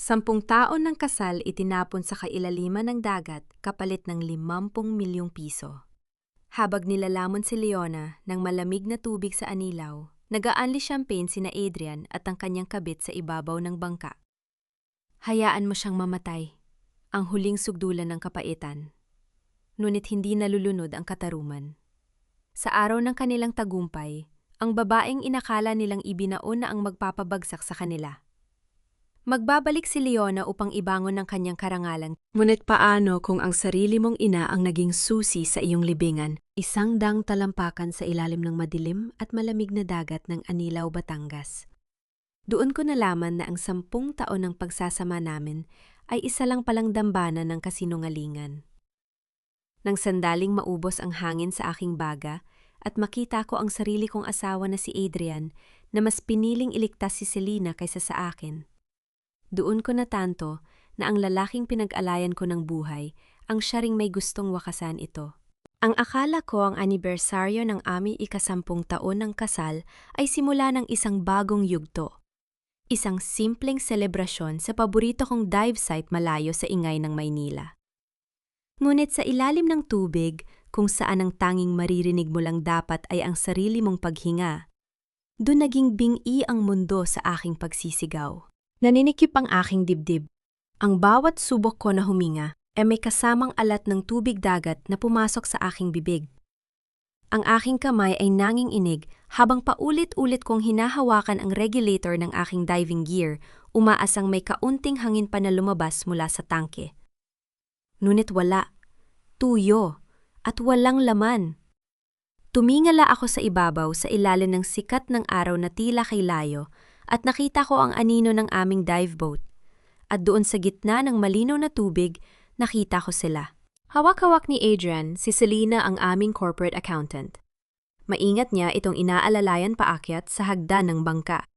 10 taon ng kasal itinapon sa kailaliman ng dagat kapalit ng 50 milyong piso. Habang nilalamon si Leona ng malamig na tubig sa anilaw, nag-aanli champagne sina Adrian at ang kanyang kabit sa ibabaw ng bangka. Hayaan mo siyang mamatay, ang huling sugdulan ng kapaitan. Ngunit hindi nalulunod ang katarungan. Sa araw ng kanilang tagumpay, ang babaeng inakala nilang ibinaon na ang magpapabagsak sa kanila. Magbabalik si Leona upang ibangon ang kanyang karangalan. Ngunit paano kung ang sarili mong ina ang naging susi sa iyong libingan? Isang dang talampakan sa ilalim ng madilim at malamig na dagat ng Anilao, Batangas. Doon ko nalaman na ang 10 taon ng pagsasama namin ay isa lang palang dambana ng kasinungalingan. Nang sandaling maubos ang hangin sa aking baga at makita ko ang sarili kong asawa na si Adrian na mas piniling iligtas si Selena kaysa sa akin, doon ko natanto na ang lalaking pinag-alayan ko ng buhay ang siya ring may gustong wakasan ito. Ang akala ko ang anibersaryo ng aming ika-10 taon ng kasal ay simula ng isang bagong yugto. Isang simpleng selebrasyon sa paborito kong dive site malayo sa ingay ng Maynila. Ngunit sa ilalim ng tubig, kung saan ang tanging maririnig mo lang dapat ay ang sarili mong paghinga, doon naging bingi ang mundo sa aking pagsisigaw. Naninikip ang aking dibdib. Ang bawat subok ko na huminga ay may kasamang alat ng tubig dagat na pumasok sa aking bibig. Ang aking kamay ay nanginginig habang paulit-ulit kong hinahawakan ang regulator ng aking diving gear, umaasang may kaunting hangin pa na lumabas mula sa tangke. Ngunit wala, tuyo, at walang laman. Tumingala ako sa ibabaw sa ilalim ng sikat ng araw na tila kay layo at nakita ko ang anino ng aming dive boat. At doon sa gitna ng malinaw na tubig, nakita ko sila. Hawak-hawak ni Adrian, si Selena ang aming corporate accountant. Maingat niya itong inaalalayan paakyat sa hagdan ng bangka.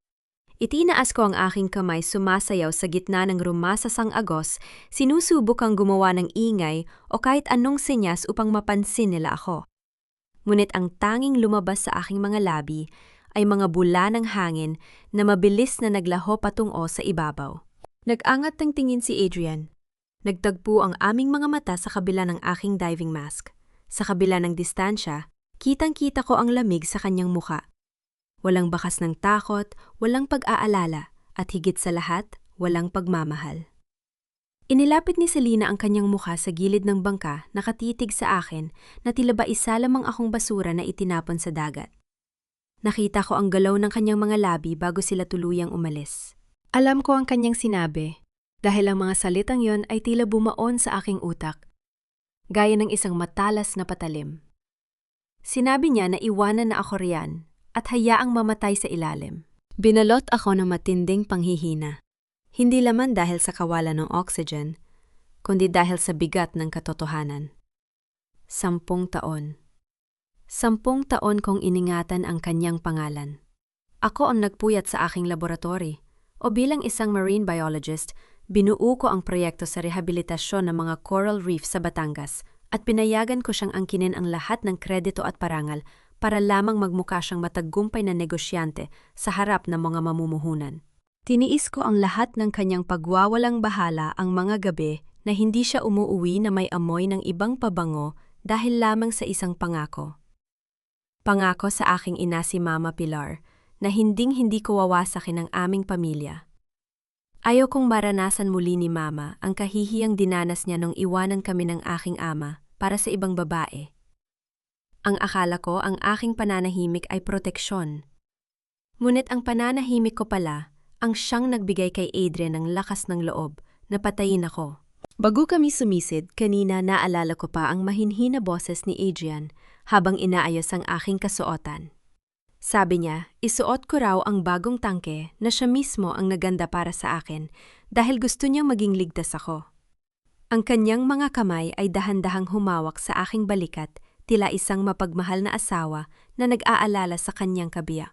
Itinaas ko ang aking kamay sumasayaw sa gitna ng rumasasang agos, sinusubok ang gumawa ng ingay o kahit anong senyas upang mapansin nila ako. Ngunit ang tanging lumabas sa aking mga labi ay mga bula ng hangin na mabilis na naglaho patungo sa ibabaw. Nag-angat ng tingin si Adrian. Nagtagpo ang aming mga mata sa kabila ng aking diving mask. Sa kabila ng distansya, kitang-kita ko ang lamig sa kanyang muka. Walang bakas ng takot, walang pag-aalala, at higit sa lahat, walang pagmamahal. Inilapit ni Selena ang kanyang mukha sa gilid ng bangka, nakatitig sa akin na tila ba isa lamang akong basura na itinapon sa dagat. Nakita ko ang galaw ng kanyang mga labi bago sila tuluyang umalis. Alam ko ang kanyang sinabi, dahil ang mga salitang yon ay tila bumaon sa aking utak, gaya ng isang matalas na patalim. Sinabi niya na iwanan na ako riyan at hayaang mamatay sa ilalim. Binalot ako ng matinding panghihina, hindi laman dahil sa kawalan ng oxygen, kundi dahil sa bigat ng katotohanan. 10 taon. 10 taon kong iningatan ang kanyang pangalan. Ako ang nagpuyat sa aking laboratory, o bilang isang marine biologist, binuo ko ang proyekto sa rehabilitasyon ng mga coral reef sa Batangas at pinayagan ko siyang angkinin ang lahat ng kredito at parangal para lamang magmukha siyang matagumpay na negosyante sa harap ng mga mamumuhunan. Tiniis ko ang lahat ng kanyang pagwawalang bahala ang mga gabi na hindi siya umuuwi na may amoy ng ibang pabango dahil lamang sa isang pangako. Pangako sa aking ina si Mama Pilar na hinding-hindi ko wawasakin ang aming pamilya. Ayaw kong maranasan muli ni Mama ang kahihiyang dinanas niya nung iwanan kami ng aking ama para sa ibang babae. Ang akala ko ang aking pananahimik ay proteksyon. Ngunit ang pananahimik ko pala ang siyang nagbigay kay Adrian ng lakas ng loob na patayin ako. Bago kami sumisid, kanina naalala ko pa ang mahinhin na boses ni Adrian habang inaayos ang aking kasuotan. Sabi niya, isuot ko raw ang bagong tangke na siya mismo ang naganda para sa akin dahil gusto niyang maging ligtas ako. Ang kanyang mga kamay ay dahan-dahang humawak sa aking balikat, tila isang mapagmahal na asawa na nag-aalala sa kanyang kabiyak.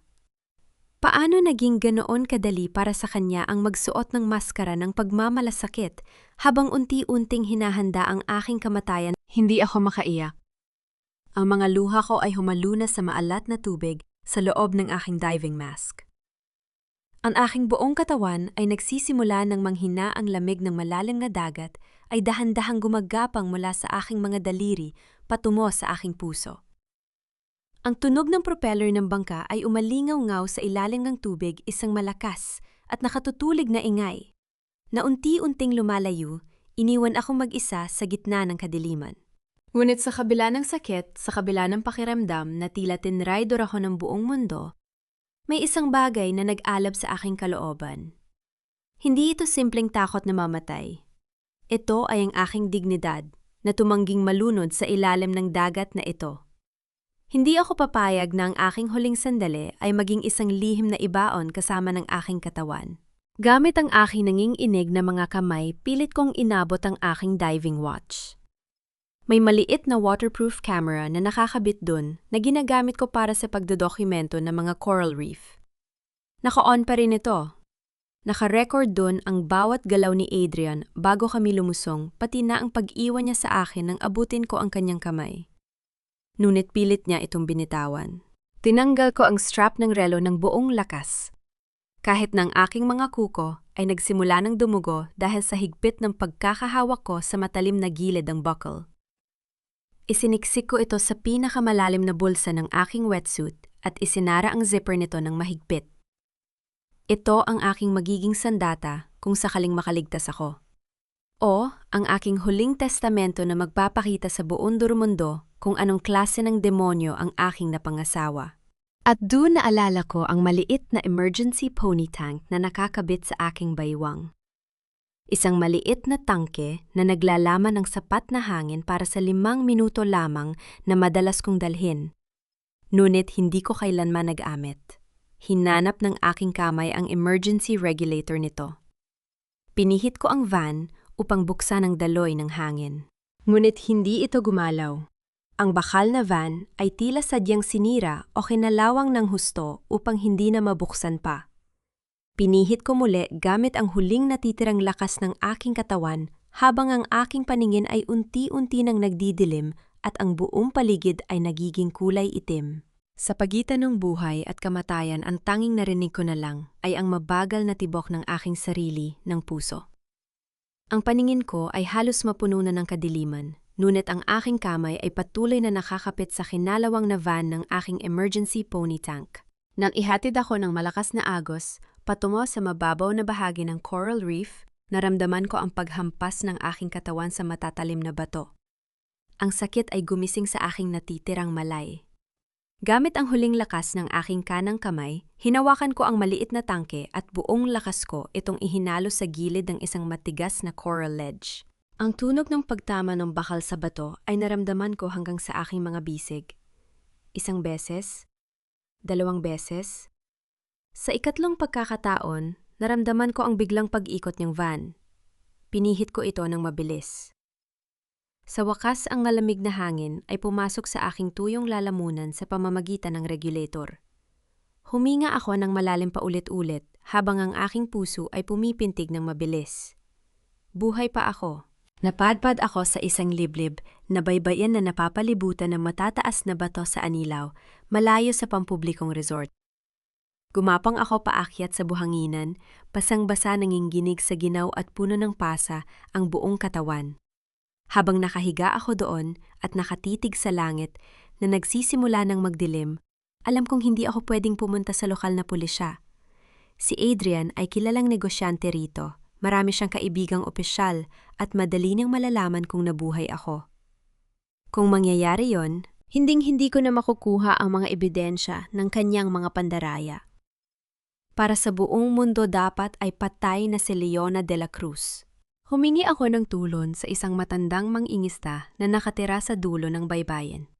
Paano naging ganoon kadali para sa kanya ang magsuot ng maskara ng pagmamalasakit habang unti-unting hinahanda ang aking kamatayan? Hindi ako makaiyak. Ang mga luha ko ay humalunas sa maalat na tubig sa loob ng aking diving mask. Ang aking buong katawan ay nagsisimula ng manghina ang lamig ng malalim na dagat ay dahan-dahang gumagapang mula sa aking mga daliri patungo sa aking puso. Ang tunog ng propeller ng bangka ay umalingaw-ngaw sa ilalim ng tubig, isang malakas at nakatutulig na ingay. Na unti-unting lumalayo, iniwan akong mag-isa sa gitna ng kadiliman. Ngunit sa kabila ng sakit, sa kabila ng pakiramdam na tila tinraidor ako ng buong mundo, may isang bagay na nag-alab sa aking kalooban. Hindi ito simpleng takot na mamatay. Ito ay ang aking dignidad na tumangging malunod sa ilalim ng dagat na ito. Hindi ako papayag na ang aking huling sandali ay maging isang lihim na ibaon kasama ng aking katawan. Gamit ang aking nanginginig na mga kamay, pilit kong inabot ang aking diving watch. May maliit na waterproof camera na nakakabit dun na ginagamit ko para sa pagdodokumento ng mga coral reef. Naka-on pa rin ito. Naka-record dun ang bawat galaw ni Adrian bago kami lumusong, pati na ang pag-iwan niya sa akin nang abutin ko ang kanyang kamay. Ngunit pilit niya itong binitawan. Tinanggal ko ang strap ng relo ng buong lakas. Kahit ng aking mga kuko ay nagsimula ng dumugo dahil sa higpit ng pagkakahawak ko sa matalim na gilid ng buckle. Isiniksik ko ito sa pinakamalalim na bulsa ng aking wetsuit at isinara ang zipper nito ng mahigpit. Ito ang aking magiging sandata kung sakaling makaligtas ako. O ang aking huling testamento na magpapakita sa buong mundo kung anong klase ng demonyo ang aking napangasawa. At doon naalala ko ang maliit na emergency pony tank na nakakabit sa aking baywang. Isang maliit na tangke na naglalaman ng sapat na hangin para sa 5 minuto lamang na madalas kong dalhin. Ngunit hindi ko kailanman nag-amit. Hinanap ng aking kamay ang emergency regulator nito. Pinihit ko ang van upang buksan ang daloy ng hangin. Ngunit hindi ito gumalaw. Ang bakal na van ay tila sadyang sinira o kinalawang ng husto upang hindi na mabuksan pa. Pinihit ko muli gamit ang huling natitirang lakas ng aking katawan habang ang aking paningin ay unti-unti nang nagdidilim at ang buong paligid ay nagiging kulay itim. Sa pagitan ng buhay at kamatayan, ang tanging narinig ko na lang ay ang mabagal na tibok ng aking sarili ng puso. Ang paningin ko ay halos mapuno na ng kadiliman, ngunit ang aking kamay ay patuloy na nakakapit sa kinalawang na van ng aking emergency pony tank. Nang ihatid ako ng malakas na agos patungo sa mababaw na bahagi ng coral reef, naramdaman ko ang paghampas ng aking katawan sa matatalim na bato. Ang sakit ay gumising sa aking natitirang malay. Gamit ang huling lakas ng aking kanang kamay, hinawakan ko ang maliit na tangke at buong lakas ko itong ihinalo sa gilid ng isang matigas na coral ledge. Ang tunog ng pagtama ng bakal sa bato ay naramdaman ko hanggang sa aking mga bisig. 1 beses, 2 beses. Sa ikatlong pagkakataon, naramdaman ko ang biglang pag-ikot ng van. Pinihit ko ito ng mabilis. Sa wakas, ang malamig na hangin ay pumasok sa aking tuyong lalamunan sa pamamagitan ng regulator. Huminga ako ng malalim paulit-ulit habang ang aking puso ay pumipintig ng mabilis. Buhay pa ako. Napadpad ako sa isang liblib na baybayin na napapalibutan ng matataas na bato sa Anilaw, malayo sa pampublikong resort. Gumapang ako paakyat sa buhanginan, basang-basa nanginginig sa ginaw at puno ng pasa ang buong katawan. Habang nakahiga ako doon at nakatitig sa langit na nagsisimula ng magdilim, alam kong hindi ako pwedeng pumunta sa lokal na pulisya. Si Adrian ay kilalang negosyante rito. Marami siyang kaibigang opisyal at madali niyang malalaman kung nabuhay ako. Kung mangyayari yon, hinding-hindi ko na makukuha ang mga ebidensya ng kanyang mga pandaraya. Para sa buong mundo dapat ay patay na si Leona de la Cruz. Humingi ako ng tulong sa isang matandang mangingista na nakatira sa dulo ng baybayin.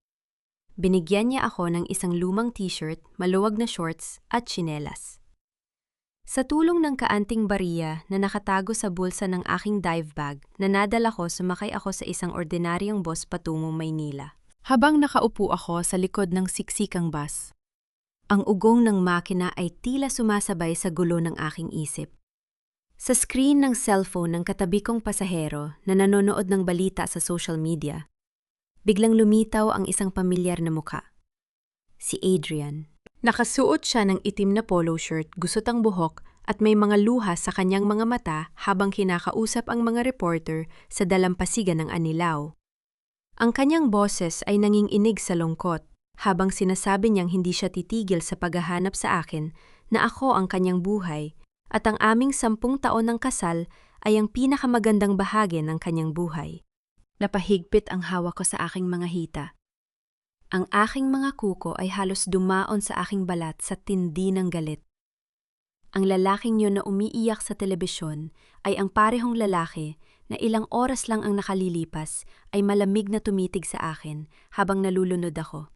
Binigyan niya ako ng isang lumang t-shirt, maluwag na shorts at tsinelas. Sa tulong ng kaanting bariya na nakatago sa bulsa ng aking dive bag, nanadala ko sumakay ako sa isang ordinaryong bus patungong Maynila. Habang nakaupo ako sa likod ng siksikang bus, ang ugong ng makina ay tila sumasabay sa gulo ng aking isip. Sa screen ng cellphone ng katabi kong pasahero na nanonood ng balita sa social media, biglang lumitaw ang isang pamilyar na muka. Si Adrian. Nakasuot siya ng itim na polo shirt, gusot ang buhok at may mga luha sa kanyang mga mata habang kinakausap ang mga reporter sa dalampasigan ng Anilaw. Ang kanyang boses ay nanginginig sa lungkot habang sinasabi niyang hindi siya titigil sa paghahanap sa akin na ako ang kanyang buhay at ang aming 10 taon ng kasal ay ang pinakamagandang bahagi ng kanyang buhay. Napahigpit ang hawak ko sa aking mga hita. Ang aking mga kuko ay halos dumaon sa aking balat sa tindi ng galit. Ang lalaking yun na umiiyak sa telebisyon ay ang parehong lalaki na ilang oras lang ang nakalilipas ay malamig na tumitig sa akin habang nalulunod ako.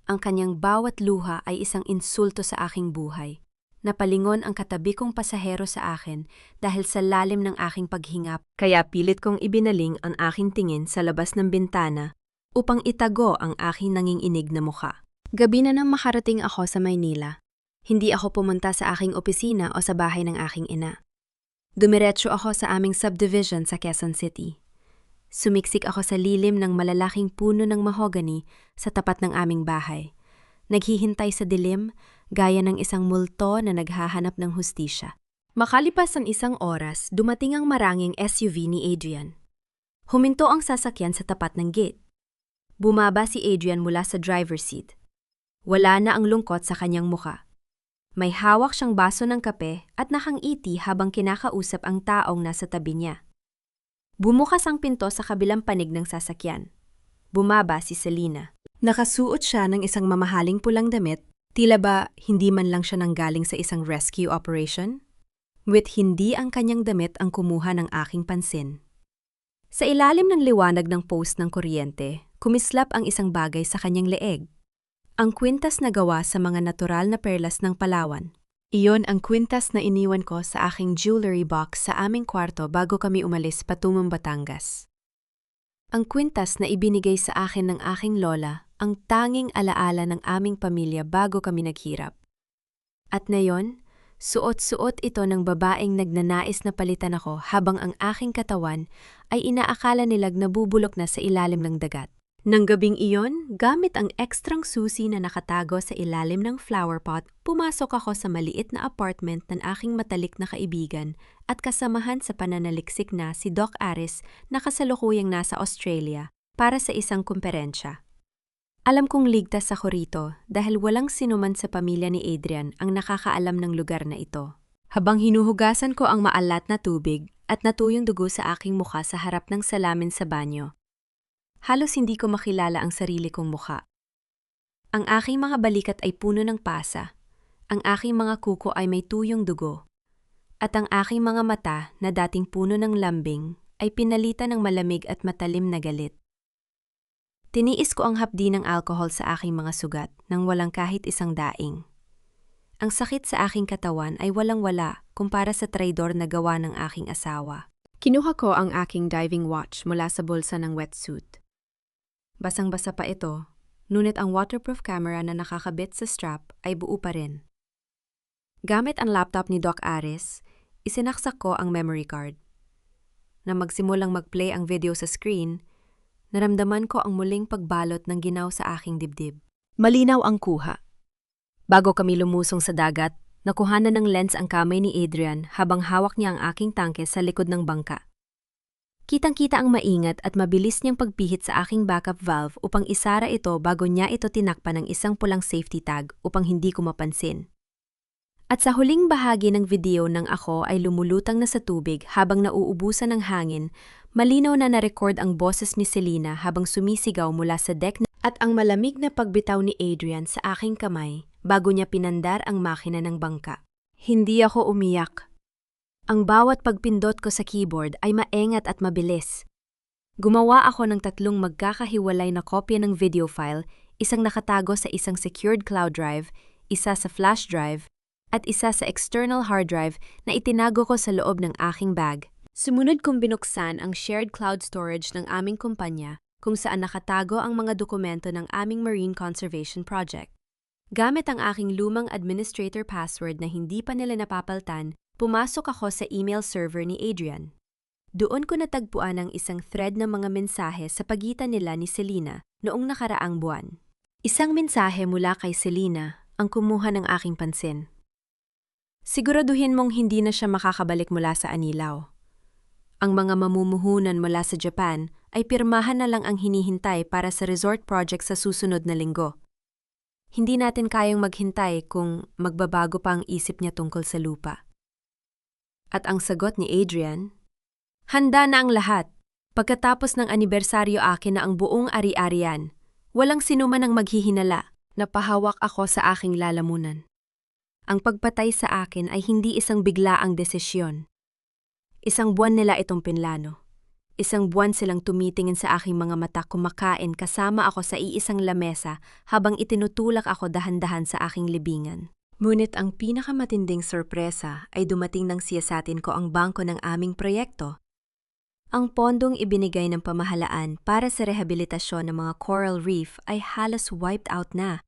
Ang kanyang bawat luha ay isang insulto sa aking buhay. Napalingon ang katabi kong pasahero sa akin dahil sa lalim ng aking paghingap, kaya pilit kong ibinaling ang aking tingin sa labas ng bintana upang itago ang aking nanginginig na mukha. Gabi na nang makarating ako sa Maynila. Hindi ako pumunta sa aking opisina o sa bahay ng aking ina. Dumiretso ako sa aming subdivision sa Quezon City. Sumiksik ako sa lilim ng malalaking puno ng mahogany sa tapat ng aming bahay. Naghihintay sa dilim, gaya ng isang multo na naghahanap ng hustisya. Makalipas ang isang oras, dumating ang maranging SUV ni Adrian. Huminto ang sasakyan sa tapat ng gate. Bumaba si Adrian mula sa driver's seat. Wala na ang lungkot sa kanyang mukha. May hawak siyang baso ng kape at nakangiti habang kinakausap ang taong nasa tabi niya. Bumukas ang pinto sa kabilang panig ng sasakyan. Bumaba si Selena. Nakasuot siya ng isang mamahaling pulang damit. Tila ba hindi man lang siya nanggaling sa isang rescue operation? With hindi ang kanyang damit ang kumuha ng aking pansin. Sa ilalim ng liwanag ng post ng kuryente, kumislap ang isang bagay sa kanyang leeg. Ang kwintas na gawa sa mga natural na perlas ng Palawan. Iyon ang kwintas na iniwan ko sa aking jewelry box sa aming kwarto bago kami umalis patungong Batangas. Ang kwintas na ibinigay sa akin ng aking lola, ang tanging alaala ng aming pamilya bago kami naghirap. At ngayon, suot-suot ito ng babaeng nagnanais na palitan ako habang ang aking katawan ay inaakala nilag nabubulok na sa ilalim ng dagat. Nang gabing iyon, gamit ang ekstrang susi na nakatago sa ilalim ng flower pot, pumasok ako sa maliit na apartment ng aking matalik na kaibigan at kasamahan sa pananaliksik na si Doc Aris na kasalukuyang nasa Australia para sa isang kumperensya. Alam kong ligtas ako rito dahil walang sinuman sa pamilya ni Adrian ang nakakaalam ng lugar na ito. Habang hinuhugasan ko ang maalat na tubig at natuyong dugo sa aking mukha sa harap ng salamin sa banyo, halos hindi ko makilala ang sarili kong mukha. Ang aking mga balikat ay puno ng pasa, ang aking mga kuko ay may tuyong dugo, at ang aking mga mata na dating puno ng lambing ay pinalitan ng malamig at matalim na galit. Tiniis ko ang hapdi ng alkohol sa aking mga sugat nang walang kahit isang daing. Ang sakit sa aking katawan ay walang-wala kumpara sa traidor na gawa ng aking asawa. Kinuha ko ang aking diving watch mula sa bulsa ng wetsuit. Basang-basa pa ito, ngunit ang waterproof camera na nakakabit sa strap ay buo pa rin. Gamit ang laptop ni Doc Aris, isinaksak ko ang memory card. Na magsimulang mag-play ang video sa screen, naramdaman ko ang muling pagbalot ng ginaw sa aking dibdib. Malinaw ang kuha. Bago kami lumusong sa dagat, nakuhanan ng lens ang kamay ni Adrian habang hawak niya ang aking tangke sa likod ng bangka. Kitang-kita ang maingat at mabilis niyang pagpihit sa aking backup valve upang isara ito bago niya ito tinakpan ng isang pulang safety tag upang hindi ko mapansin. At sa huling bahagi ng video nang ako ay lumulutang na sa tubig habang nauubusan ng hangin, malinaw na na-record ang boses ni Selena habang sumisigaw mula sa deck at ang malamig na pagbitaw ni Adrian sa aking kamay bago niya pinandar ang makina ng bangka. Hindi ako umiyak. Ang bawat pagpindot ko sa keyboard ay maengat at mabilis. Gumawa ako ng 3 magkakahiwalay na kopya ng video file, isang nakatago sa isang secured cloud drive, isa sa flash drive, at isa sa external hard drive na itinago ko sa loob ng aking bag. Sumunod kong binuksan ang shared cloud storage ng aming kumpanya kung saan nakatago ang mga dokumento ng aming marine conservation project. Gamit ang aking lumang administrator password na hindi pa nila napapaltan, pumasok ako sa email server ni Adrian. Doon ko natagpuan ang isang thread ng mga mensahe sa pagitan nila ni Selena noong nakaraang buwan. Isang mensahe mula kay Selena ang kumuha ng aking pansin. Siguraduhin mong hindi na siya makakabalik mula sa Anilaw. Ang mga mamumuhunan mula sa Japan ay pirmahan na lang ang hinihintay para sa resort project sa susunod na linggo. Hindi natin kayang maghintay kung magbabago pa ang isip niya tungkol sa lupa. At ang sagot ni Adrian, handa na ang lahat. Pagkatapos ng anibersaryo akin na ang buong ari-arian, walang sinuman ang maghihinala. Napahawak ako sa aking lalamunan. Ang pagpatay sa akin ay hindi isang biglaang desisyon. Isang buwan nila itong pinlano. Isang buwan silang tumitingin sa aking mga mata kumakain kasama ako sa iisang lamesa habang itinutulak ako dahan-dahan sa aking libingan. Ngunit ang pinakamatinding sorpresa ay dumating nang siyasatin ko ang bangko ng aming proyekto. Ang pondong ibinigay ng pamahalaan para sa rehabilitasyon ng mga coral reef ay halos wiped out na.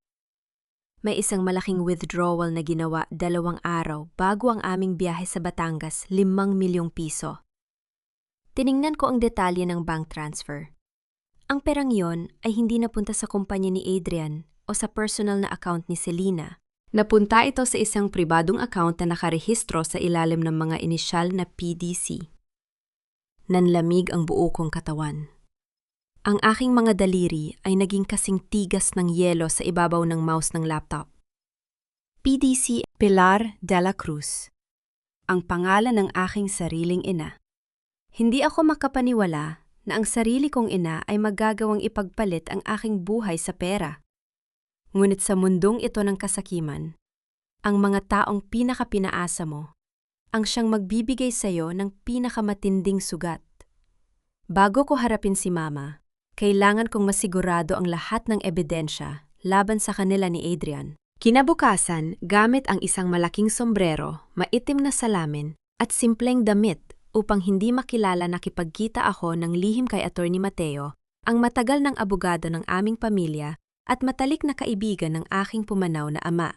May isang malaking withdrawal na ginawa 2 araw bago ang aming biyahe sa Batangas, 5 milyong piso. Tiningnan ko ang detalye ng bank transfer. Ang perang yon ay hindi napunta sa kumpanya ni Adrian o sa personal na account ni Selena. Napunta ito sa isang pribadong account na nakarehistro sa ilalim ng mga inisyal na PDC. Nanlamig ang buo kong katawan. Ang aking mga daliri ay naging kasing tigas ng yelo sa ibabaw ng mouse ng laptop. PDC Pilar de la Cruz. Ang pangalan ng aking sariling ina. Hindi ako makapaniwala na ang sarili kong ina ay magagawang ipagpalit ang aking buhay sa pera. Ngunit sa mundong ito ng kasakiman, ang mga taong pinakapinaasa mo, ang siyang magbibigay sa iyo ng pinakamatinding sugat. Bago ko harapin si Mama, kailangan kong masigurado ang lahat ng ebidensya laban sa kanila ni Adrian. Kinabukasan, gamit ang isang malaking sombrero, maitim na salamin, at simpleng damit upang hindi makilala nakipagkita ako ng lihim kay Attorney Mateo, ang matagal ng abogado ng aming pamilya at matalik na kaibigan ng aking pumanaw na ama.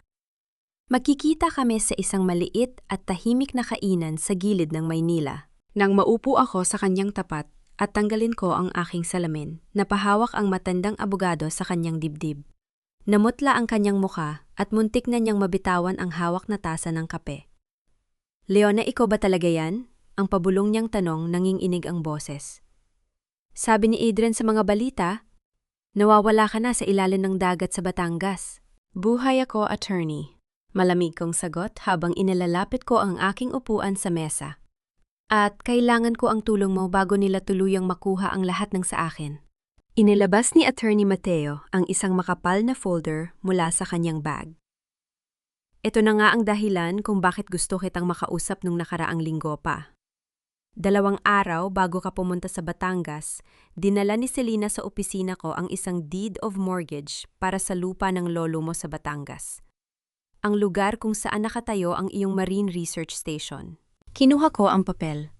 Magkikita kami sa isang maliit at tahimik na kainan sa gilid ng Maynila. Nang maupo ako sa kanyang tapat, at tanggalin ko ang aking salamin, napahawak ang matandang abogado sa kanyang dibdib. Namutla ang kanyang muka at muntik na niyang mabitawan ang hawak na tasa ng kape. Leona, ikaw ba talaga yan? Ang pabulong niyang tanong nanginginig ang boses. Sabi ni Adrian sa mga balita, nawawala ka na sa ilalim ng dagat sa Batangas. Buhay ako, attorney. Malamig kong sagot habang inilalapit ko ang aking upuan sa mesa. At kailangan ko ang tulong mo bago nila tuluyang makuha ang lahat ng sa akin. Inilabas ni Attorney Mateo ang isang makapal na folder mula sa kanyang bag. Ito na nga ang dahilan kung bakit gusto kitang makausap nung nakaraang linggo pa. 2 araw bago ka pumunta sa Batangas, dinala ni Selena sa opisina ko ang isang deed of mortgage para sa lupa ng lolo mo sa Batangas. Ang lugar kung saan nakatayo ang iyong marine research station. Kinuha ko ang papel.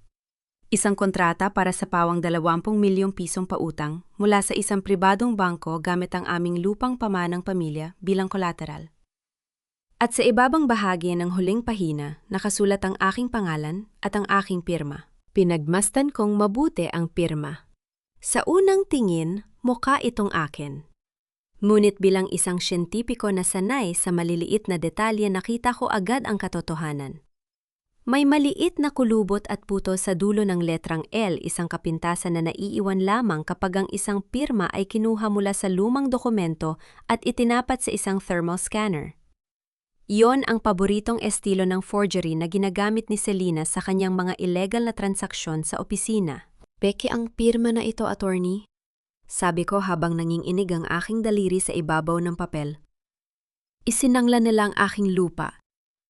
Isang kontrata para sa pawang 20 milyong pisong pautang mula sa isang pribadong bangko gamit ang aming lupang pamanang pamilya bilang collateral. At sa ibabang bahagi ng huling pahina, nakasulat ang aking pangalan at ang aking pirma. Pinagmasdan kong mabuti ang pirma. Sa unang tingin, mukha itong akin. Ngunit bilang isang siyentipiko na sanay sa maliliit na detalye, nakita ko agad ang katotohanan. May maliit na kulubot at puto sa dulo ng letrang L, isang kapintasan na naiiwan lamang kapag ang isang pirma ay kinuha mula sa lumang dokumento at itinapat sa isang thermal scanner. Iyon ang paboritong estilo ng forgery na ginagamit ni Selena sa kanyang mga illegal na transaksyon sa opisina. Peke ang pirma na ito, attorney. Sabi ko habang nanginginig ang aking daliri sa ibabaw ng papel. Isinangla nila ang aking lupa.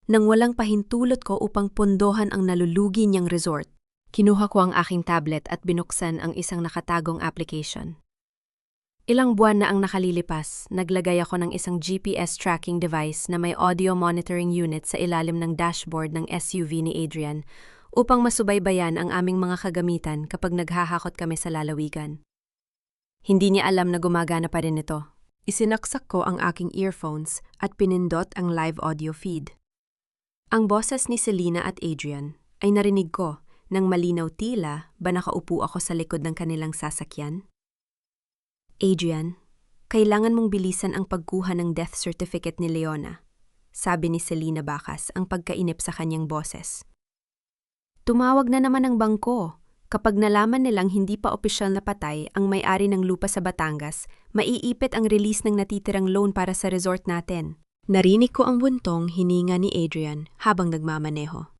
Nang walang pahintulot ko upang pondohan ang nalulugi niyang resort, kinuha ko ang aking tablet at binuksan ang isang nakatagong application. Ilang buwan na ang nakalilipas, naglagay ako ng isang GPS tracking device na may audio monitoring unit sa ilalim ng dashboard ng SUV ni Adrian upang masubaybayan ang aming mga kagamitan kapag naghahakot kami sa lalawigan. Hindi niya alam na gumagana pa rin ito. Isinaksak ko ang aking earphones at pinindot ang live audio feed. Ang boses ni Selena at Adrian ay narinig ko nang malinaw tila ba nakaupo ako sa likod ng kanilang sasakyan. Adrian, kailangan mong bilisan ang pagkuha ng death certificate ni Leona. sabi ni Selina bakas ang pagkainip sa kanyang boses. Tumawag na naman ang bangko. Kapag nalaman nilang hindi pa opisyal na patay ang may-ari ng lupa sa Batangas, maiipit ang release ng natitirang loan para sa resort natin. Narinig ko ang buntong hininga ni Adrian habang nagmamaneho.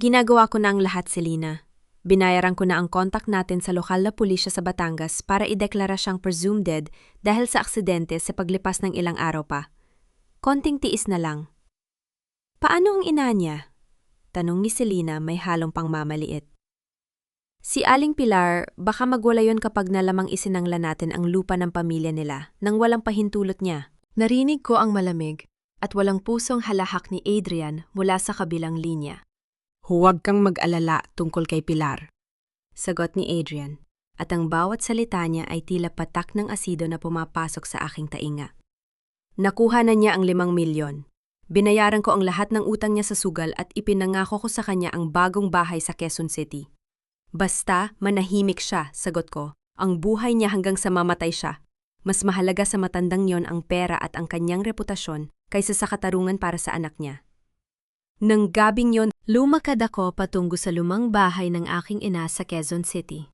Ginagawa ko na ang lahat, Selina. Binayaran ko na ang kontak natin sa lokal na pulisya sa Batangas para ideklara siyang presumed dead dahil sa aksidente sa paglipas ng ilang araw pa. Konting tiis na lang. Paano ang ina niya? Tanong ni Selina may halong pangmamaliit. Si Aling Pilar, baka magwala yon kapag nalamang isinangla natin ang lupa ng pamilya nila nang walang pahintulot niya. Narinig ko ang malamig at walang pusong halahak ni Adrian mula sa kabilang linya. Huwag kang mag-alala tungkol kay Pilar, sagot ni Adrian, at ang bawat salita niya ay tila patak ng asido na pumapasok sa aking tainga. Nakuha na niya ang 5 milyon. Binayaran ko ang lahat ng utang niya sa sugal at ipinangako ko sa kanya ang bagong bahay sa Quezon City. Basta manahimik siya, sagot ko. Ang buhay niya hanggang sa mamatay siya. Mas mahalaga sa matandang yon ang pera at ang kanyang reputasyon kaysa sa katarungan para sa anak niya. Nang gabing yon, lumakad ako patungo sa lumang bahay ng aking ina sa Quezon City.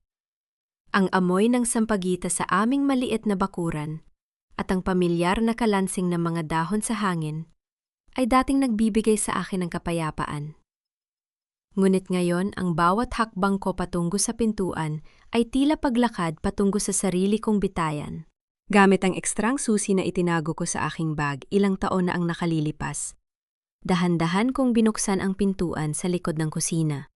Ang amoy ng sampagita sa aming maliit na bakuran at ang pamilyar na kalansing ng mga dahon sa hangin ay dating nagbibigay sa akin ng kapayapaan. Ngunit ngayon, ang bawat hakbang ko patungo sa pintuan ay tila paglakad patungo sa sarili kong bitayan. Gamit ang ekstrang susi na itinago ko sa aking bag, ilang taon na ang nakalilipas. Dahan-dahan kong binuksan ang pintuan sa likod ng kusina.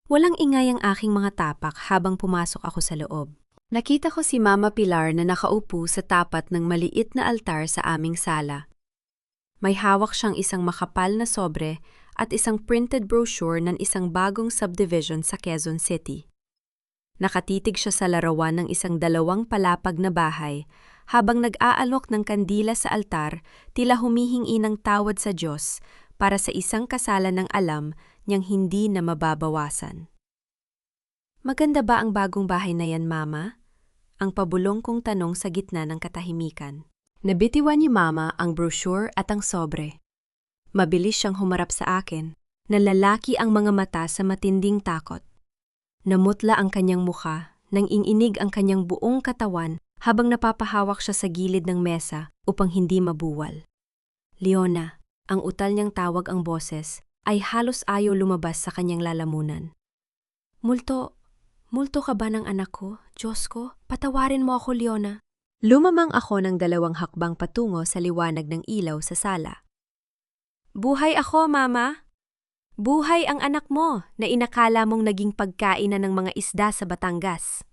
Walang ingay ang aking mga tapak habang pumasok ako sa loob. Nakita ko si Mama Pilar na nakaupo sa tapat ng maliit na altar sa aming sala. May hawak siyang isang makapal na sobre at isang printed brochure ng isang bagong subdivision sa Quezon City. Nakatitig siya sa larawan ng isang 2 palapag na bahay habang nag-aalok ng kandila sa altar, tila humihingi ng tawad sa Diyos para sa isang kasalan ng alam niyang hindi na mababawasan. Maganda ba ang bagong bahay na yan, Mama? Ang pabulong kong tanong sa gitna ng katahimikan. Nabitiwan ni Mama ang brochure at ang sobre. Mabilis siyang humarap sa akin, nalalaki ang mga mata sa matinding takot. Namutla ang kanyang mukha, nang inginig ang kanyang buong katawan habang napapahawak siya sa gilid ng mesa upang hindi mabuwal. Leona, ang utal niyang tawag ang boses, ay halos ayaw lumabas sa kanyang lalamunan. Multo ka ba ng anak ko? Diyos ko, patawarin mo ako, Leona. Lumamang ako ng 2 hakbang patungo sa liwanag ng ilaw sa sala. Buhay ako, Mama. Buhay ang anak mo na inakala mong naging pagkain na ng mga isda sa Batangas.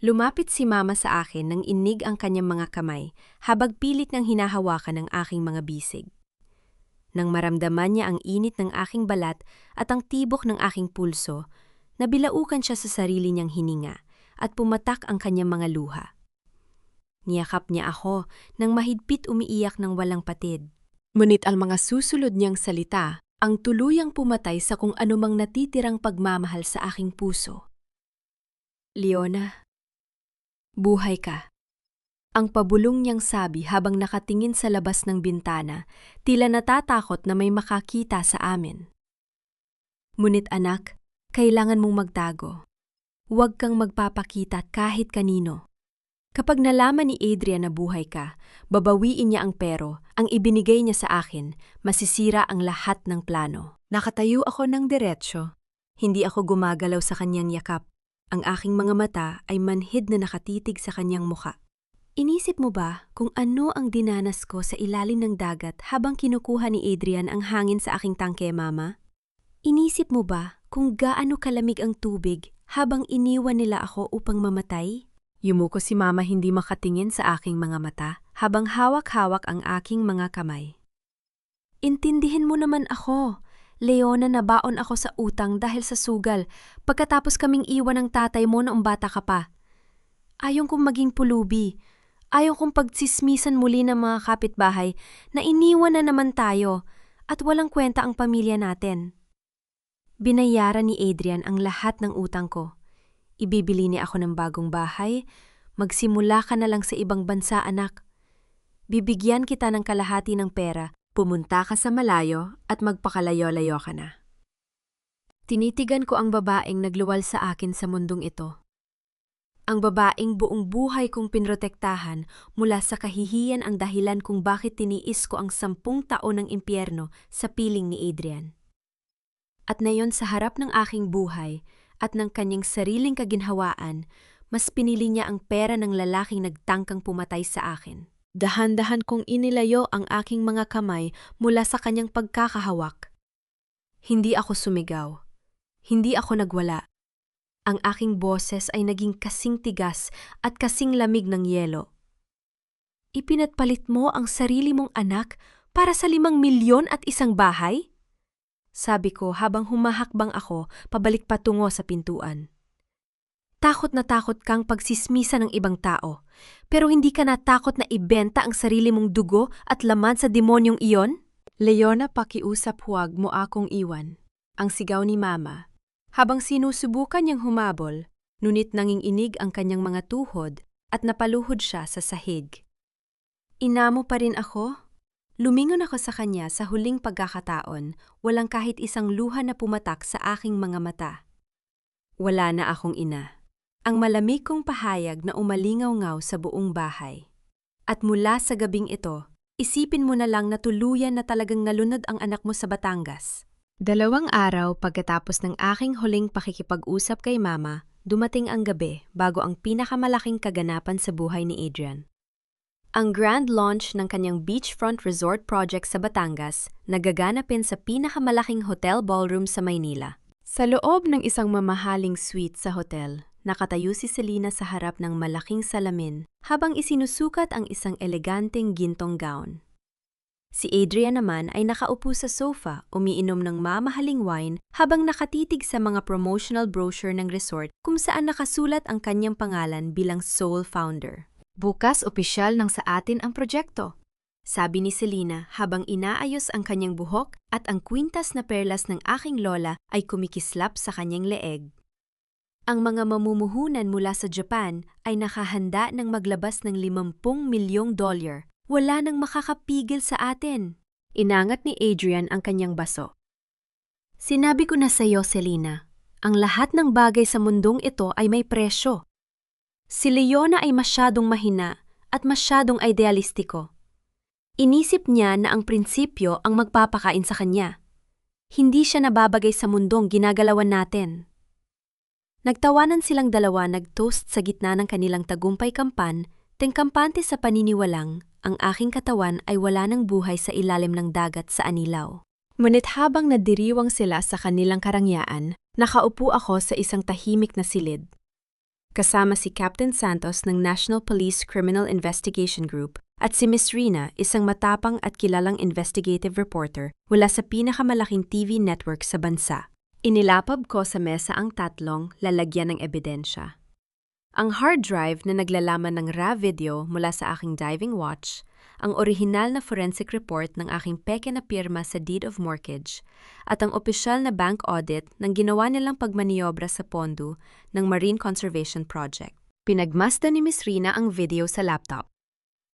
Lumapit si Mama sa akin nang inig ang kanyang mga kamay habang pilit ng hinahawakan ng aking mga bisig. Nang maramdaman niya ang init ng aking balat at ang tibok ng aking pulso, nabilaukan siya sa sarili niyang hininga at pumatak ang kanyang mga luha. Niyakap niya ako nang mahigpit umiiyak ng walang patid. Ngunit ang mga susunod niyang salita ang tuluyang pumatay sa kung anumang natitirang pagmamahal sa aking puso. Leona, buhay ka. Ang pabulong niyang sabi habang nakatingin sa labas ng bintana, tila natatakot na may makakita sa amin. Ngunit anak, kailangan mong magtago. Huwag kang magpapakita kahit kanino. Kapag nalaman ni Adrian na buhay ka, babawiin niya ang pero, ang ibinigay niya sa akin, masisira ang lahat ng plano. Nakatayo ako ng diretsyo. Hindi ako gumagalaw sa kanyang yakap. Ang aking mga mata ay manhid na nakatitig sa kanyang muka. Inisip mo ba kung ano ang dinanas ko sa ilalim ng dagat habang kinukuha ni Adrian ang hangin sa aking tangke, Mama? Inisip mo ba kung gaano kalamig ang tubig habang iniwan nila ako upang mamatay? Yumuko si Mama hindi makatingin sa aking mga mata habang hawak-hawak ang aking mga kamay. Intindihin mo naman ako. Leona, nabaon ako sa utang dahil sa sugal pagkatapos kaming iwan ng tatay mo noong bata ka pa. Ayaw kong maging pulubi. Ayaw kong pagtsismisan muli ng mga kapitbahay na iniwan na naman tayo at walang kwenta ang pamilya natin. Binayaran ni Adrian ang lahat ng utang ko. Ibibili niya ako ng bagong bahay, magsimula ka na lang sa ibang bansa, anak. Bibigyan kita ng kalahati ng pera, pumunta ka sa malayo at magpakalayo-layo ka na. Tinitigan ko ang babaeng nagluwal sa akin sa mundong ito. Ang babaeng buong buhay kong pinrotektahan mula sa kahihiyan ang dahilan kung bakit tiniis ko ang 10 taon ng impyerno sa piling ni Adrian. At ngayon sa harap ng aking buhay at ng kanyang sariling kaginhawaan, mas pinili niya ang pera ng lalaking nagtangkang pumatay sa akin. Dahan-dahan kong inilayo ang aking mga kamay mula sa kanyang pagkakahawak. Hindi ako sumigaw. Hindi ako nagwala. Ang aking boses ay naging kasing tigas at kasing lamig ng yelo. Ipinatpalit mo ang sarili mong anak para sa 5,000,000 at isang bahay? Sabi ko habang humahakbang ako pabalik patungo sa pintuan. Takot na takot kang pagsismisa ng ibang tao, pero hindi ka natakot na ibenta ang sarili mong dugo at laman sa demonyong iyon? Leona, pakiusap, huwag mo akong iwan. Ang sigaw ni Mama. Habang sinusubukan niyang humabol, ngunit nanginginig ang kanyang mga tuhod at napaluhod siya sa sahig. Inamo pa rin ako? Lumingon ako sa kanya sa huling pagkakataon, walang kahit isang luha na pumatak sa aking mga mata. Wala na akong ina. Ang malamig kong pahayag na umalingaw-ngaw sa buong bahay. At mula sa gabing ito, isipin mo na lang na tuluyan na talagang nalunod ang anak mo sa Batangas. 2 araw pagkatapos ng aking huling pakikipag-usap kay Mama, dumating ang gabi bago ang pinakamalaking kaganapan sa buhay ni Adrian. Ang grand launch ng kanyang beachfront resort project sa Batangas nagaganapin sa pinakamalaking hotel ballroom sa Maynila. Sa loob ng isang mamahaling suite sa hotel, nakatayo si Selena sa harap ng malaking salamin habang isinusukat ang isang eleganteng gintong gown. Si Adrian naman ay nakaupo sa sofa, umiinom ng mamahaling wine habang nakatitig sa mga promotional brochure ng resort kung saan nakasulat ang kanyang pangalan bilang sole founder. Bukas opisyal nang sa atin ang proyekto, sabi ni Selena habang inaayos ang kanyang buhok at ang kwintas na perlas ng aking lola ay kumikislap sa kanyang leeg. Ang mga mamumuhunan mula sa Japan ay nakahanda ng maglabas ng $50,000,000. Wala nang makakapigil sa atin. Inangat ni Adrian ang kanyang baso. Sinabi ko na sa iyo, Selena, ang lahat ng bagay sa mundong ito ay may presyo. Si Leona ay masyadong mahina at masyadong idealistiko. Inisip niya na ang prinsipyo ang magpapakain sa kanya. Hindi siya nababagay sa mundong ginagalawan natin. Nagtawanan silang dalawa, nag-toast sa gitna ng kanilang tagumpay kampan, tengkampante sa paniniwalang ang aking katawan ay wala ng buhay sa ilalim ng dagat sa anilaw. Ngunit habang nadiriwang sila sa kanilang karangyaan, nakaupo ako sa isang tahimik na silid. Kasama si Captain Santos ng National Police Criminal Investigation Group at si Miss Rina, isang matapang at kilalang investigative reporter mula sa pinakamalaking TV network sa bansa. Inilapab ko sa mesa ang tatlong lalagyan ng ebidensya. Ang hard drive na naglalaman ng RAW video mula sa aking diving watch, ang orihinal na forensic report ng aking peke na pirma sa deed of mortgage, at ang opisyal na bank audit ng ginawa nilang pagmaniobra sa pondo ng Marine Conservation Project. Pinagmasdan ni Miss Rina ang video sa laptop.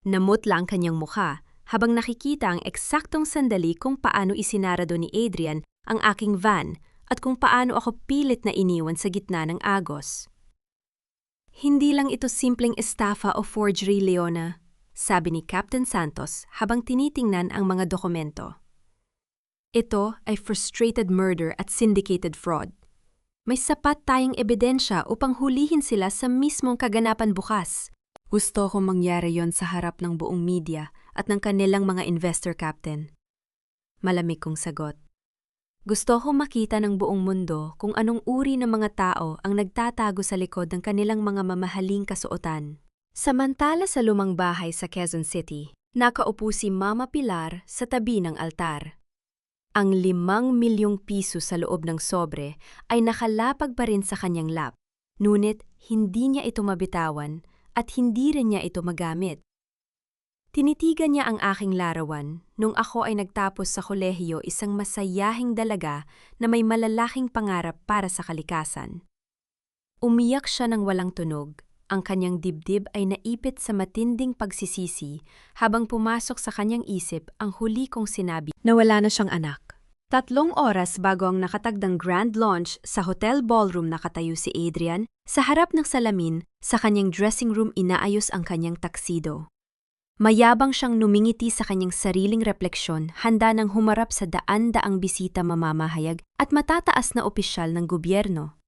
Namutla ang kanyang mukha habang nakikita ang eksaktong sandali kung paano isinarado ni Adrian ang aking van at kung paano ako pilit na iniwan sa gitna ng agos. Hindi lang ito simpleng estafa o forgery, Leona, sabi ni Captain Santos habang tinitingnan ang mga dokumento. Ito ay frustrated murder at syndicated fraud. May sapat tayong ebidensya upang hulihin sila sa mismong kaganapan bukas. Gusto kong mangyari yon sa harap ng buong media at ng kanilang mga investor, Captain. Malamig kong sagot. Gusto kong makita ng buong mundo kung anong uri ng mga tao ang nagtatago sa likod ng kanilang mga mamahaling kasuotan. Samantala sa lumang bahay sa Quezon City, nakaupo si Mama Pilar sa tabi ng altar. Ang 5,000,000 piso sa loob ng sobre ay nakalapag pa rin sa kanyang lap, ngunit hindi niya ito mabitawan at hindi rin niya ito magamit. Tinitigan niya ang aking larawan nung ako ay nagtapos sa kolehiyo, isang masayahing dalaga na may malalaking pangarap para sa kalikasan. Umiyak siya ng walang tunog, Ang kanyang dibdib ay naipit sa matinding pagsisisi habang pumasok sa kanyang isip ang huli kong sinabi na wala na siyang anak. 3 oras bago ang nakatagdang grand launch sa hotel ballroom nakatayo si Adrian, sa harap ng salamin, sa kanyang dressing room inaayos ang kanyang taksido. Mayabang siyang numingiti sa kanyang sariling refleksyon, handa nang humarap sa daan-daang bisita mamamahayag at matataas na opisyal ng gobyerno.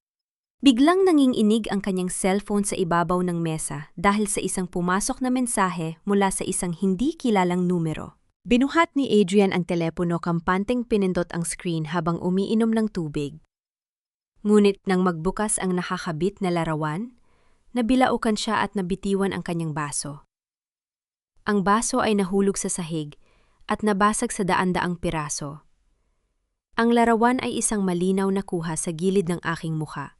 Biglang nanginginig ang kanyang cellphone sa ibabaw ng mesa dahil sa isang pumasok na mensahe mula sa isang hindi kilalang numero. Binuhat ni Adrian ang telepono, kampanteng pinindot ang screen habang umiinom ng tubig. Ngunit nang magbukas ang nakakabit na larawan, nabilaukan siya at nabitiwan ang kanyang baso. Ang baso ay nahulog sa sahig at nabasag sa daan-daang piraso. Ang larawan ay isang malinaw na kuha sa gilid ng aking mukha.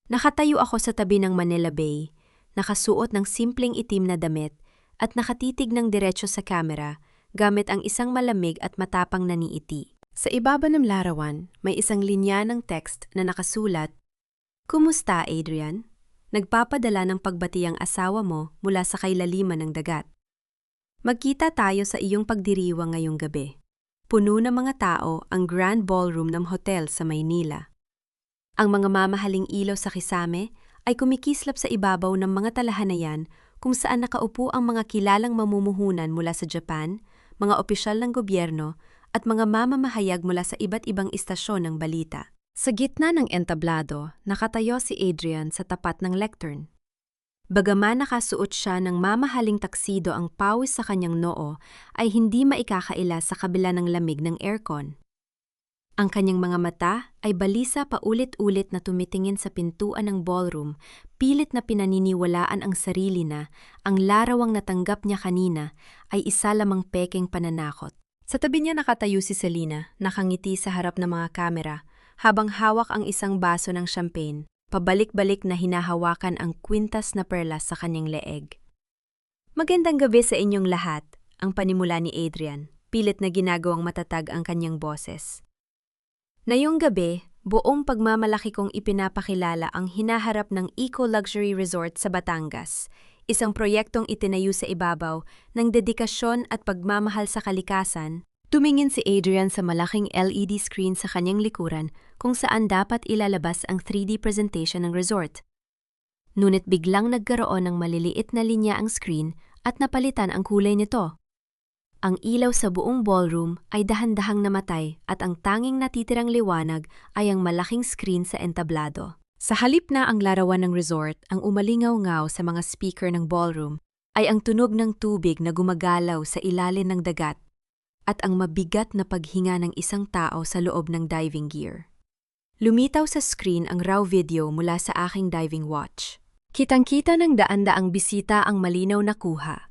Nakatayo ako sa tabi ng Manila Bay, nakasuot ng simpleng itim na damit at nakatitig ng diretso sa kamera gamit ang isang malamig at matapang na niiti. Sa ibaba ng larawan, may isang linya ng text na nakasulat, "Kumusta, Adrian? Nagpapadala ng pagbati ang asawa mo mula sa kailaliman ng dagat. Magkita tayo sa iyong pagdiriwang ngayong gabi." Puno ng mga tao ang grand ballroom ng hotel sa Maynila. Ang mga mamahaling ilaw sa kisame ay kumikislap sa ibabaw ng mga talahanayan kung saan nakaupo ang mga kilalang mamumuhunan mula sa Japan, mga opisyal ng gobyerno, at mga mamamahayag mula sa iba't ibang istasyon ng balita. Sa gitna ng entablado, nakatayo si Adrian sa tapat ng lectern. Bagaman nakasuot siya ng mamahaling taksido, ang pawis sa kanyang noo ay hindi maikakaila sa kabila ng lamig ng aircon. Ang kanyang mga mata ay balisa paulit-ulit na tumitingin sa pintuan ng ballroom, pilit na pinaniniwalaan ang sarili na ang larawang natanggap niya kanina ay isa lamang pekeng pananakot. Sa tabi niya nakatayo si Selena, nakangiti sa harap ng mga kamera, habang hawak ang isang baso ng champagne, pabalik-balik na hinahawakan ang kwintas na perlas sa kanyang leeg. "Magandang gabi sa inyong lahat," ang panimula ni Adrian, pilit na ginagawang matatag ang kanyang boses. Ngayong gabi, buong pagmamalaki kong ipinapakilala ang hinaharap ng Eco-Luxury Resort sa Batangas, isang proyektong itinayo sa ibabaw ng dedikasyon at pagmamahal sa kalikasan. Tumingin si Adrian sa malaking LED screen sa kanyang likuran kung saan dapat ilalabas ang 3D presentation ng resort. Ngunit biglang nagkaroon ng maliliit na linya ang screen at napalitan ang kulay nito. Ang ilaw sa buong ballroom ay dahan-dahang namatay at ang tanging natitirang liwanag ay ang malaking screen sa entablado. Sa halip na ang larawan ng resort, ang umalingaw-ngaw sa mga speaker ng ballroom ay ang tunog ng tubig na gumagalaw sa ilalim ng dagat at ang mabigat na paghinga ng isang tao sa loob ng diving gear. Lumitaw sa screen ang raw video mula sa aking diving watch. Kitang-kita ng daan-daang bisita ang malinaw na kuha.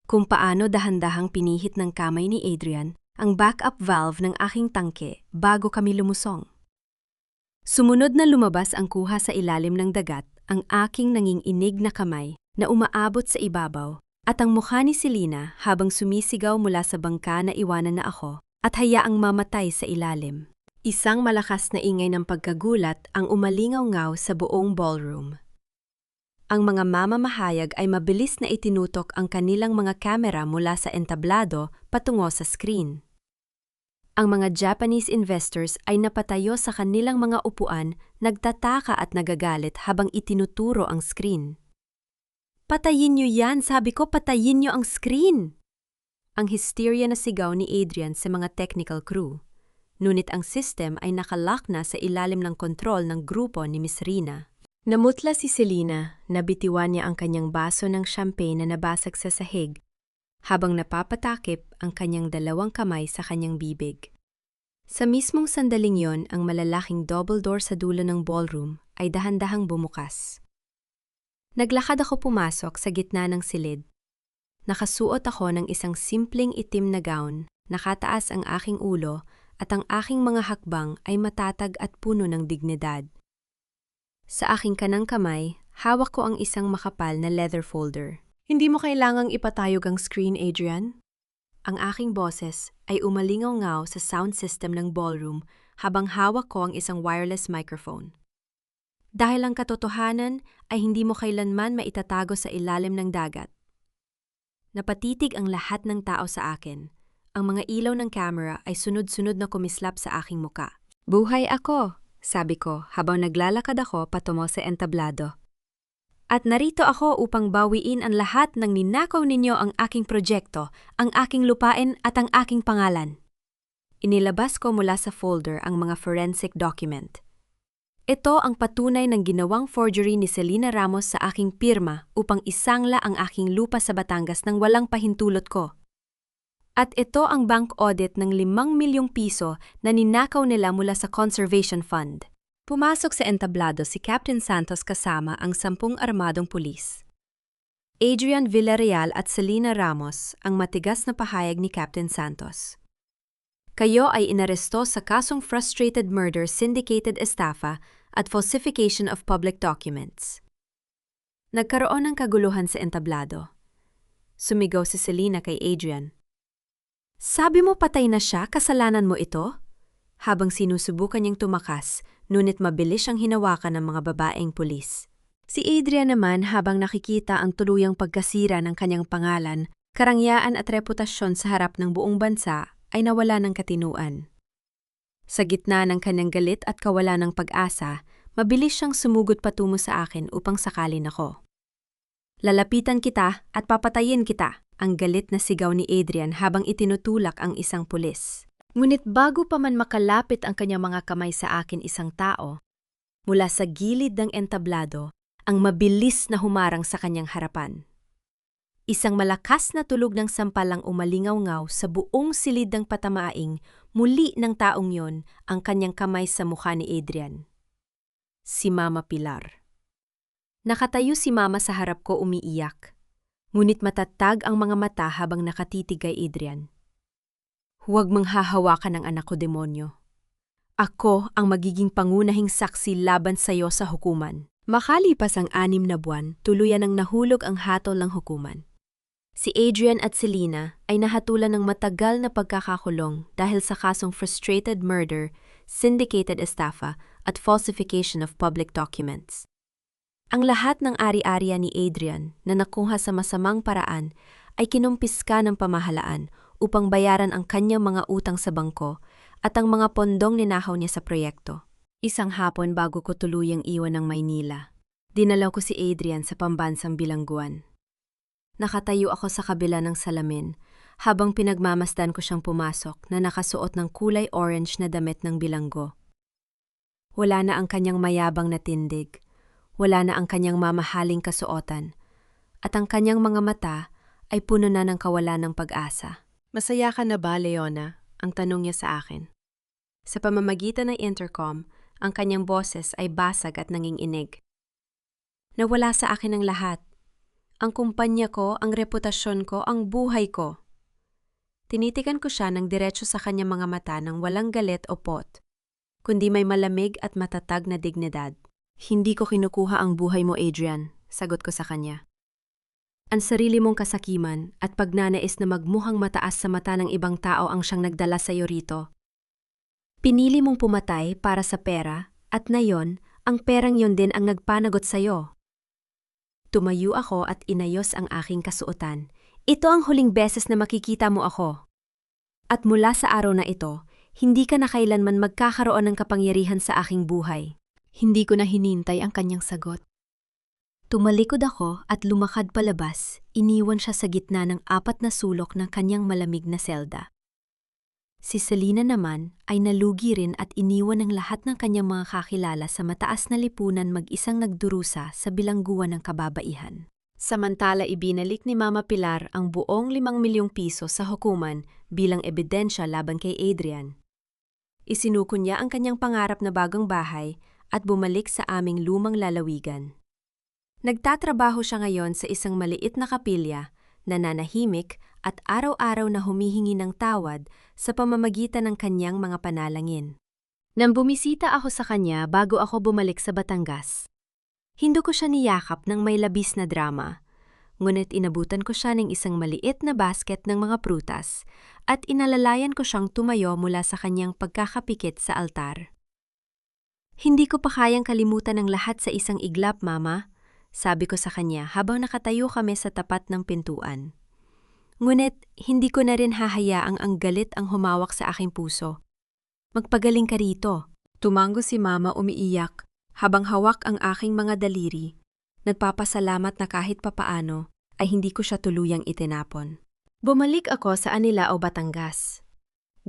Kung paano dahan-dahang pinihit ng kamay ni Adrian ang backup valve ng aking tangke bago kami lumusong. Sumunod na lumabas ang kuha sa ilalim ng dagat, ang aking nanginginig na kamay na umaabot sa ibabaw, at ang mukha ni Selena habang sumisigaw mula sa bangka na iwanan na ako at hayaang mamatay sa ilalim. Isang malakas na ingay ng pagkagulat ang umalingaw-ngaw sa buong ballroom. Ang mga mamamahayag ay mabilis na itinutok ang kanilang mga kamera mula sa entablado patungo sa screen. Ang mga Japanese investors ay napatayo sa kanilang mga upuan, nagtataka at nagagalit habang itinuturo ang screen. "Patayin niyo yan! Sabi ko, patayin niyo ang screen!" Ang hysteria na sigaw ni Adrian sa mga technical crew. Ngunit ang system ay nakalock na sa ilalim ng kontrol ng grupo ni Miss Rina. Namutla si Selena, nabitiwan niya ang kanyang baso ng champagne na nabasag sa sahig, habang napapatakip ang kanyang dalawang kamay sa kanyang bibig. Sa mismong sandaling yon, ang malalaking double door sa dulo ng ballroom ay dahan-dahang bumukas. Naglakad ako pumasok sa gitna ng silid. Nakasuot ako ng isang simpleng itim na gown, nakataas ang aking ulo at ang aking mga hakbang ay matatag at puno ng dignidad. Sa aking kanang kamay, hawak ko ang isang makapal na leather folder. "Hindi mo kailangang ipatayog ang screen, Adrian." Ang aking boses ay umalingaw-ngaw sa sound system ng ballroom habang hawak ko ang isang wireless microphone. dahil ang katotohanan ay hindi mo kailanman maitatago sa ilalim ng dagat. Napatitig ang lahat ng tao sa akin. Ang mga ilaw ng camera ay sunod-sunod na kumislap sa aking muka. "Buhay ako," sabi ko habang naglalakad ako patungo sa entablado. "At narito ako upang bawiin ang lahat ng ninakaw ninyo ang aking proyekto, ang aking lupain at ang aking pangalan." Inilabas ko mula sa folder ang mga forensic document. Ito ang patunay ng ginawang forgery ni Selena Ramos sa aking pirma upang isangla ang aking lupa sa Batangas nang walang pahintulot ko. At ito ang bank audit ng 5 milyong piso na ninakaw nila mula sa Conservation Fund. Pumasok sa entablado si Captain Santos kasama ang 10 armadong pulis. Adrian Villarreal at Selena Ramos ang matigas na pahayag ni Captain Santos. "Kayo ay inaresto sa kasong frustrated murder, syndicated estafa at falsification of public documents." Nagkaroon ng kaguluhan sa entablado. Sumigaw si Selena kay Adrian. "Sabi mo patay na siya, kasalanan mo ito?" Habang sinusubukan niyang tumakas, ngunit mabilis siyang hinawakan ng mga babaeng pulis. Si Adrian naman, habang nakikita ang tuluyang pagkasira ng kanyang pangalan, karangyaan at reputasyon sa harap ng buong bansa, ay nawala ng katinuan. Sa gitna ng kanyang galit at kawalan ng pag-asa, mabilis siyang sumugot patungo sa akin upang sakalin ako. "Lalapitan kita at papatayin kita," ang galit na sigaw ni Adrian habang itinutulak ang isang pulis. Ngunit bago pa man makalapit ang kanyang mga kamay sa akin isang tao, mula sa gilid ng entablado, ang mabilis na humarang sa kanyang harapan. Isang malakas na tulog ng sampalang umalingaw-ngaw sa buong silid ng patamaing, muli ng taong yon ang kanyang kamay sa mukha ni Adrian. Si Mama Pilar. Nakatayo si Mama sa harap ko umiiyak. Ngunit matatag ang mga mata habang nakatitig kay Adrian. "Huwag mong hahawakan ang anak ko, demonyo. Ako ang magiging pangunahing saksi laban sa iyo sa hukuman." Makalipas ang 6 na buwan, tuluyan ang nahulog ang hatol ng hukuman. Si Adrian at Selena ay nahatulan ng matagal na pagkakakulong dahil sa kasong frustrated murder, syndicated estafa at falsification of public documents. Ang lahat ng ari-ariya ni Adrian na nakuha sa masamang paraan ay kinumpiska ng pamahalaan upang bayaran ang kanyang mga utang sa bangko at ang mga pondong ninakaw niya sa proyekto. Isang hapon bago ko tuluyang iwan ng Maynila, dinalaw ko si Adrian sa pambansang bilangguan. Nakatayo ako sa kabila ng salamin habang pinagmamasdan ko siyang pumasok na nakasuot ng kulay orange na damit ng bilanggo. Wala na ang kanyang mayabang na tindig, wala na ang kanyang mamahaling kasuotan, at ang kanyang mga mata ay puno na ng kawalan ng pag-asa. "Masaya ka na ba, Leona?" ang tanong niya sa akin. Sa pamamagitan ng intercom, ang kanyang boses ay basag at nanginginig. "Nawala sa akin ang lahat. Ang kumpanya ko, ang reputasyon ko, ang buhay ko." Tinitigan ko siya ng diretso sa kanyang mga mata ng walang galit o pot, kundi may malamig at matatag na dignidad. "Hindi ko kinukuha ang buhay mo, Adrian," sagot ko sa kanya. "Ang sarili mong kasakiman at pagnanais na magmukhang mataas sa mata ng ibang tao ang siyang nagdala sa iyo rito. Pinili mong pumatay para sa pera at ngayon, ang perang yon din ang nagpanagot sa iyo." Tumayo ako at inayos ang aking kasuotan. "Ito ang huling beses na makikita mo ako. At mula sa araw na ito, hindi ka na kailanman magkakaroon ng kapangyarihan sa aking buhay." Hindi ko na hinintay ang kanyang sagot. Tumalikod ako at lumakad palabas, iniwan siya sa gitna ng 4 na sulok ng kanyang malamig na selda. Si Selena naman ay nalugi rin at iniwan ang lahat ng kanyang mga kakilala sa mataas na lipunan mag-isang nagdurusa sa bilangguan ng kababaihan. Samantala ibinalik ni Mama Pilar ang buong 5 milyong piso sa hukuman bilang ebidensya laban kay Adrian. Isinuko niya ang kanyang pangarap na bagong bahay at bumalik sa aming lumang lalawigan. Nagtatrabaho siya ngayon sa isang maliit na kapilya, nananahimik at araw-araw na humihingi ng tawad sa pamamagitan ng kanyang mga panalangin. Nang bumisita ako sa kanya bago ako bumalik sa Batangas, hindi ko siya niyakap ng may labis na drama, ngunit inabutan ko siya ng isang maliit na basket ng mga prutas at inalalayan ko siyang tumayo mula sa kanyang pagkakapikit sa altar. Hindi ko pa kayang kalimutan ang lahat sa isang iglap, Mama, sabi ko sa kanya habang nakatayo kami sa tapat ng pintuan. Ngunit hindi ko na rin hahayaang ang galit ang humawak sa aking puso. Magpagaling ka rito. Tumango si Mama umiiyak habang hawak ang aking mga daliri. Nagpapasalamat na kahit papaano ay hindi ko siya tuluyang itinapon. Bumalik ako sa Anilao, Batangas.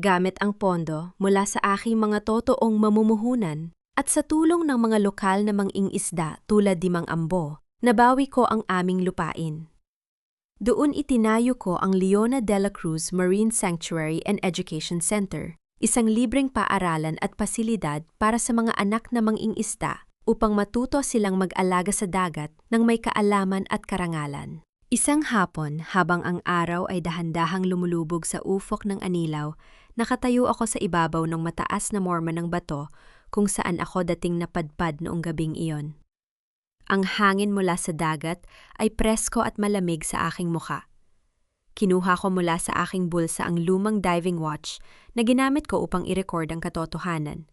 Gamit ang pondo mula sa aking mga totoong mamumuhunan at sa tulong ng mga lokal na mang-ingisda tulad ni Mang Ambo, nabawi ko ang aming lupain. Doon itinayo ko ang Leona de la Cruz Marine Sanctuary and Education Center, isang libreng paaralan at pasilidad para sa mga anak na mang-ingisda upang matuto silang mag-alaga sa dagat ng may kaalaman at karangalan. Isang hapon, habang ang araw ay dahan-dahang lumulubog sa ufok ng Anilao, nakatayo ako sa ibabaw ng mataas na morma ng bato kung saan ako dating napadpad noong gabing iyon. Ang hangin mula sa dagat ay presko at malamig sa aking mukha. Kinuha ko mula sa aking bulsa ang lumang diving watch na ginamit ko upang i-record ang katotohanan.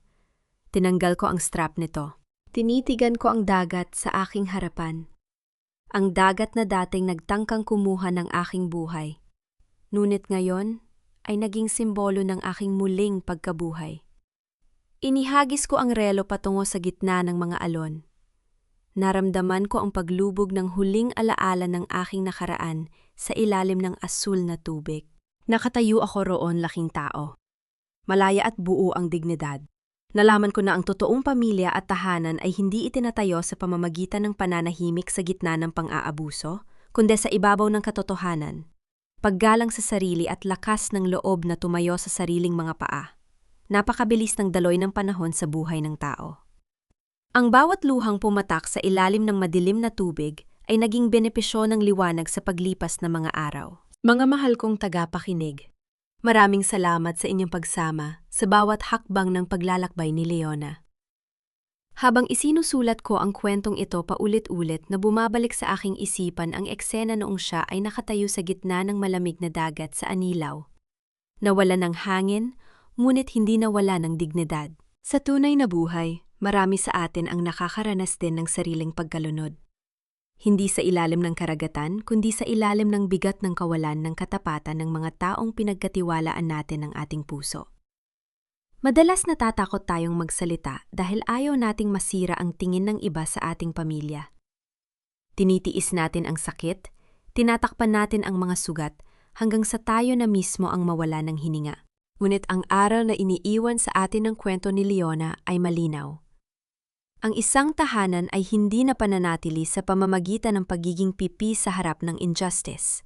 Tinanggal ko ang strap nito. Tinitigan ko ang dagat sa aking harapan. Ang dagat na dating nagtangkang kumuha ng aking buhay. Ngunit ngayon ay naging simbolo ng aking muling pagkabuhay. Inihagis ko ang relo patungo sa gitna ng mga alon. Naramdaman ko ang paglubog ng huling alaala ng aking nakaraan sa ilalim ng asul na tubig. Nakatayo ako roon, laking tao. Malaya at buo ang dignidad. Nalaman ko na ang totoong pamilya at tahanan ay hindi itinatayo sa pamamagitan ng pananahimik sa gitna ng pang-aabuso, kundi sa ibabaw ng katotohanan. Paggalang sa sarili at lakas ng loob na tumayo sa sariling mga paa. Napakabilis ng daloy ng panahon sa buhay ng tao. Ang bawat luhang pumatak sa ilalim ng madilim na tubig ay naging benepisyo ng liwanag sa paglipas ng mga araw. Mga mahal kong tagapakinig, maraming salamat sa inyong pagsama sa bawat hakbang ng paglalakbay ni Leona. Habang isinusulat ko ang kwentong ito paulit-ulit na bumabalik sa aking isipan ang eksena noong siya ay nakatayo sa gitna ng malamig na dagat sa Anilao. Nawala ng hangin, ngunit hindi nawala ng dignidad. Sa tunay na buhay, marami sa atin ang nakakaranas din ng sariling pagkalunod. Hindi sa ilalim ng karagatan, kundi sa ilalim ng bigat ng kawalan ng katapatan ng mga taong pinagkatiwalaan natin ng ating puso. Madalas natatakot tayong magsalita dahil ayaw nating masira ang tingin ng iba sa ating pamilya. Tinitiis natin ang sakit, tinatakpan natin ang mga sugat, hanggang sa tayo na mismo ang mawala ng hininga. Ngunit ang aral na iniiwan sa atin ng kwento ni Leona ay malinaw. Ang isang tahanan ay hindi na pananatili sa pamamagitan ng pagiging pipi sa harap ng injustice.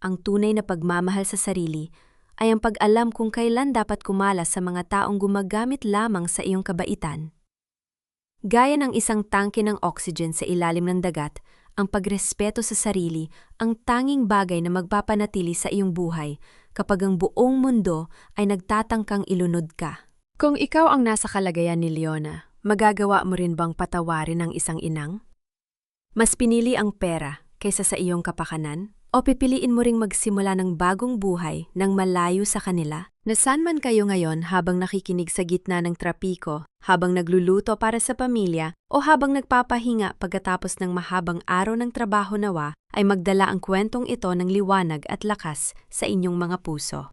Ang tunay na pagmamahal sa sarili ay ang pag-alam kung kailan dapat kumalas sa mga taong gumagamit lamang sa iyong kabaitan. Gaya ng isang tangke ng oxygen sa ilalim ng dagat, ang pagrespeto sa sarili ang tanging bagay na magpapanatili sa iyong buhay kapag ang buong mundo ay nagtatangkang ilunod ka. Kung ikaw ang nasa kalagayan ni Leona, magagawa mo rin bang patawarin ang isang inang? Mas pinili ang pera kaysa sa iyong kapakanan? O pipiliin mo ring magsimula ng bagong buhay nang malayo sa kanila? Nasaan man kayo ngayon habang nakikinig sa gitna ng trapiko, habang nagluluto para sa pamilya, o habang nagpapahinga pagkatapos ng mahabang araw ng trabaho nawa, ay magdala ang kwentong ito ng liwanag at lakas sa inyong mga puso.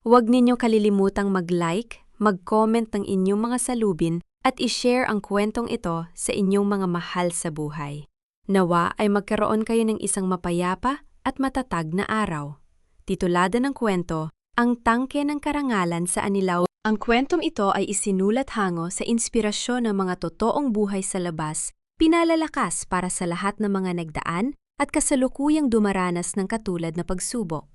Huwag ninyong kalilimutang mag-like, mag-comment ng inyong mga salubin at i-share ang kwentong ito sa inyong mga mahal sa buhay. Nawa ay magkaroon kayo ng isang mapayapa at matatag na araw. Titulada ng kwento, Ang Tangke ng Karangalan sa Anilao. Ang kwentong ito ay isinulat hango sa inspirasyon ng mga totoong buhay sa labas, pinalalakas para sa lahat ng mga nagdaan at kasalukuyang dumaranas ng katulad na pagsubok.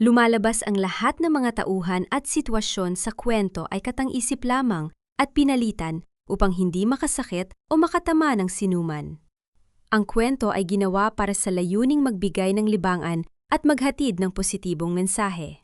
Lumalabas ang lahat ng mga tauhan at sitwasyon sa kwento ay katang-isip lamang at pinalitan upang hindi makasakit o makatama ng sinuman. Ang kwento ay ginawa para sa layuning magbigay ng libangan at maghatid ng positibong mensahe.